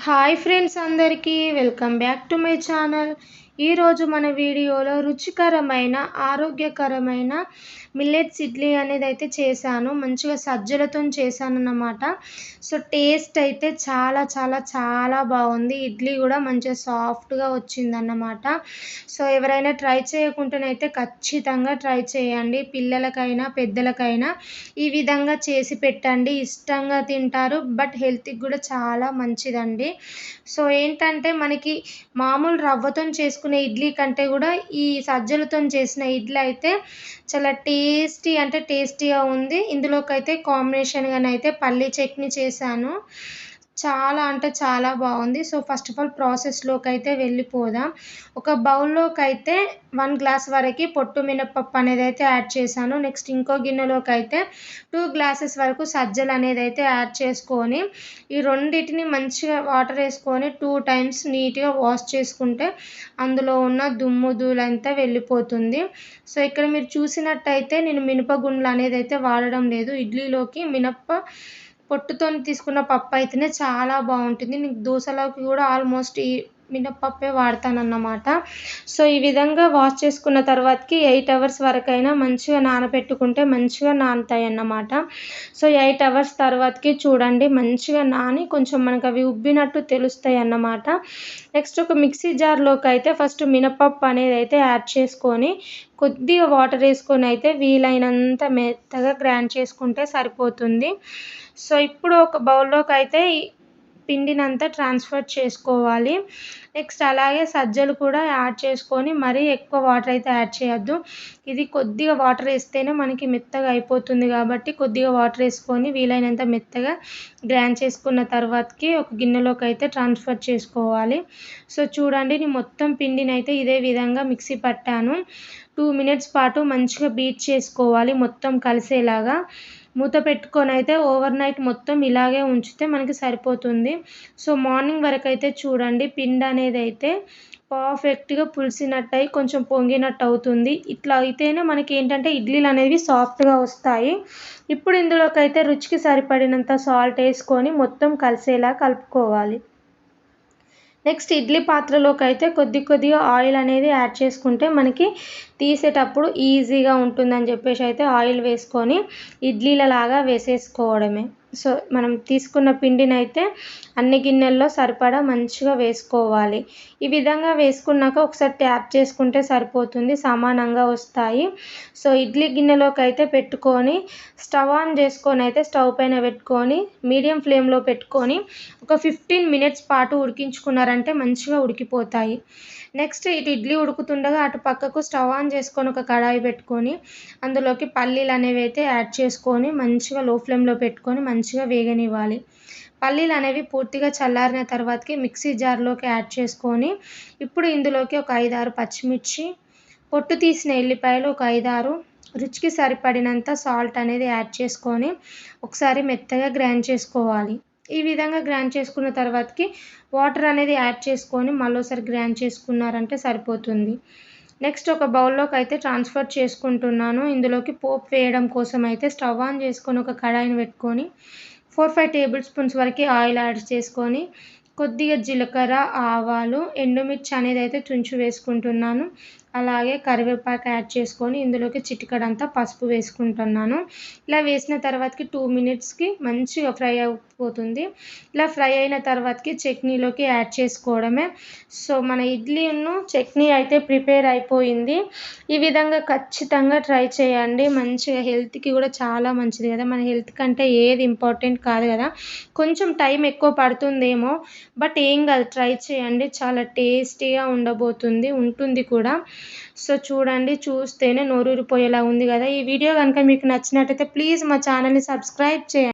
Hi friends అందరికీ welcome back to my channel. ఈరోజు మన వీడియోలో రుచికరమైన ఆరోగ్యకరమైన మిల్లెట్స్ ఇడ్లీ అనేది అయితే చేశాను. మంచిగా సజ్జలతో చేశాను అన్నమాట. సో టేస్ట్ అయితే చాలా చాలా చాలా బాగుంది. ఇడ్లీ కూడా మంచిగా సాఫ్ట్గా వచ్చిందన్నమాట. సో ఎవరైనా ట్రై చేయకుండానైతే ఖచ్చితంగా ట్రై చేయండి. పిల్లలకైనా పెద్దలకైనా ఈ విధంగా చేసి పెట్టండి, ఇష్టంగా తింటారు. బట్ హెల్త్కి కూడా చాలా మంచిదండి. సో ఏంటంటే మనకి మామూలు రవ్వతో చేసుకునే ఇడ్లీ కంటే కూడా ఈ సజ్జలతో చేసిన ఇడ్లీ అయితే చాలా టేస్టీగా ఉంది. ఇందులోకైతే కాంబినేషన్గానైతే పల్లీ చట్నీ చేశాను. చాలా అంటే చాలా బాగుంది. సో ఫస్ట్ ఆఫ్ ఆల్ ప్రాసెస్లోకి అయితే వెళ్ళిపోదాం. ఒక బౌల్లోకి అయితే 1 గ్లాస్ వరకు పొట్టు మినపప్పు అనేది అయితే యాడ్ చేశాను. నెక్స్ట్ ఇంకో గిన్నెలోకి అయితే 2 గ్లాసెస్ వరకు సజ్జలు అనేది అయితే యాడ్ చేసుకొని ఈ రెండింటిని మంచిగా వాటర్ వేసుకొని 2 టైమ్స్ నీట్గా వాష్ చేసుకుంటే అందులో ఉన్న దుమ్ము ధూళంతా వెళ్ళిపోతుంది. సో ఇక్కడ మీరు చూసినట్టయితే నేను మినపగుండ్లు అనేది అయితే వాడడం లేదు. ఇడ్లీలోకి పొట్టుతో తీసుకున్న పప్పు అయితేనే చాలా బాగుంటుంది. నేను దోశలోకి కూడా ఆల్మోస్ట్ ఈ మినప్పప్పే వాడతానన్నమాట. సో ఈ విధంగా వాష్ చేసుకున్న తర్వాతకి 8 అవర్స్ వరకైనా మంచిగా నానబెట్టుకుంటే మంచిగా నానుతాయి అన్నమాట. సో 8 అవర్స్ తర్వాతకి చూడండి మంచిగా నాని కొంచెం మనకు అవి ఉబ్బినట్టు తెలుస్తాయి అన్నమాట. నెక్స్ట్ ఒక మిక్సీ జార్లోకి అయితే ఫస్ట్ మినపప్పు అనేది అయితే యాడ్ చేసుకొని కొద్దిగా వాటర్ వేసుకొని అయితే వీలైనంత మెత్తగా గ్రైండ్ చేసుకుంటే సరిపోతుంది. సో ఇప్పుడు ఒక బౌల్లోకి అయితే పిండినంతా ట్రాన్స్ఫర్ చేసుకోవాలి. నెక్స్ట్ అలాగే సజ్జలు కూడా యాడ్ చేసుకొని మరీ ఎక్కువ వాటర్ అయితే యాడ్ చేయొద్దు. ఇది కొద్దిగా వాటర్ వేస్తేనే మనకి మెత్తగా అయిపోతుంది కాబట్టి కొద్దిగా వాటర్ వేసుకొని వీలైనంత మెత్తగా గ్రైండ్ చేసుకున్న తర్వాతకి ఒక గిన్నెలోకి అయితే ట్రాన్స్ఫర్ చేసుకోవాలి. సో చూడండి నేను మొత్తం పిండిని అయితే ఇదే విధంగా మిక్సీ పట్టాను. 2 మినిట్స్ పాటు మంచిగా బీట్ చేసుకోవాలి మొత్తం కలిసేలాగా. మూత పెట్టుకొని అయితే ఓవర్ నైట్ మొత్తం ఇలాగే ఉంచితే మనకి సరిపోతుంది. సో మార్నింగ్ వరకు అయితే చూడండి పిండి అనేది అయితే పర్ఫెక్ట్గా పులిసినట్టు అయి కొంచెం పొంగినట్టు అవుతుంది. ఇట్లా అయితేనే మనకి ఏంటంటే ఇడ్లీలు అనేవి సాఫ్ట్గా వస్తాయి. ఇప్పుడు ఇందులోకి అయితే రుచికి సరిపడినంత సాల్ట్ వేసుకొని మొత్తం కలిసేలా కలుపుకోవాలి. నెక్స్ట్ ఇడ్లీ పాత్రలోకి అయితే కొద్దిగా ఆయిల్ అనేది యాడ్ చేసుకుంటే మనకి తీసేటప్పుడు ఈజీగా ఉంటుందని చెప్పేసి అయితే ఆయిల్ వేసుకొని ఇడ్లీలలాగా వేసేసుకోవడమే. సో మనం తీసుకున్న పిండిని అయితే అన్ని గిన్నెల్లో సరిపడా మంచిగా వేసుకోవాలి. ఈ విధంగా వేసుకున్నాక ఒకసారి ట్యాప్ చేసుకుంటే సరిపోతుంది, సమానంగా వస్తాయి. సో ఇడ్లీ గిన్నెలోకి అయితే పెట్టుకొని స్టవ్ ఆన్ చేసుకొని అయితే స్టవ్ పైన పెట్టుకొని మీడియం ఫ్లేమ్లో పెట్టుకొని ఒక 15 మినిట్స్ పాటు ఉడికించుకున్నారంటే మంచిగా ఉడికిపోతాయి. నెక్స్ట్ ఇటు ఇడ్లీ ఉడుకుతుండగా అటు పక్కకు స్టవ్ ఆన్ చేసుకొని ఒక కడాయి పెట్టుకొని అందులోకి పల్లీలు అనేవి అయితే యాడ్ చేసుకొని మంచిగా లో ఫ్లేమ్లో పెట్టుకొని మంచిగా వేగనివ్వాలి. పల్లీలు అనేవి పూర్తిగా చల్లారిన తర్వాతకి మిక్సీ జార్లోకి యాడ్ చేసుకొని ఇప్పుడు ఇందులోకి ఒక 5-6 పచ్చిమిర్చి, పొట్టు తీసిన ఎల్లిపాయలు ఒక 5-6, రుచికి సరిపడినంత సాల్ట్ అనేది యాడ్ చేసుకొని ఒకసారి మెత్తగా గ్రైండ్ చేసుకోవాలి. ఈ విధంగా గ్రైండ్ చేసుకున్న తర్వాతకి వాటర్ అనేది యాడ్ చేసుకొని మళ్ళీసారి గ్రైండ్ చేసుకున్నారంటే సరిపోతుంది. నెక్స్ట్ ఒక బౌల్లోకి అయితే ట్రాన్స్ఫర్ చేసుకుంటున్నాను. ఇందులోకి పోపు వేయడం కోసం అయితే స్టవ్ ఆన్ చేసుకొని ఒక కడాయిని పెట్టుకొని 4-5 టేబుల్ స్పూన్స్ వరకు ఆయిల్ యాడ్ చేసుకొని కొద్దిగా జీలకర్ర, ఆవాలు, ఎండుమిర్చి అనేది అయితే తుంచి వేసుకుంటున్నాను. అలాగే కరివేపాకు యాడ్ చేసుకొని ఇందులోకి చిటికెడంతా పసుపు వేసుకుంటున్నాను. ఇలా వేసిన తర్వాతకి 2 మినిట్స్కి మంచిగా ఫ్రై అయిపోతుంది. ఇలా ఫ్రై అయిన తర్వాతకి చట్నీలోకి యాడ్ చేసుకోవడమే. సో మన ఇడ్లీను చట్నీ అయితే ప్రిపేర్ అయిపోయింది. ఈ విధంగా ఖచ్చితంగా ట్రై చేయండి. మంచిగా హెల్త్కి కూడా చాలా మంచిది కదా. మన హెల్త్ కంటే ఏది ఇంపార్టెంట్ కాదు కదా. కొంచెం టైం ఎక్కువ పడుతుందేమో బట్ ఏం కాదు, ట్రై చేయండి. చాలా టేస్టీగా ఉంటుంది కూడా. సో చూడండి చూస్తేనే నోరూరిపోయేలా ఉంది కదా. ఈ వీడియో కనుక మీకు నచ్చినట్టయితే ప్లీజ్ మా ఛానల్ని సబ్స్క్రైబ్ చేయండి.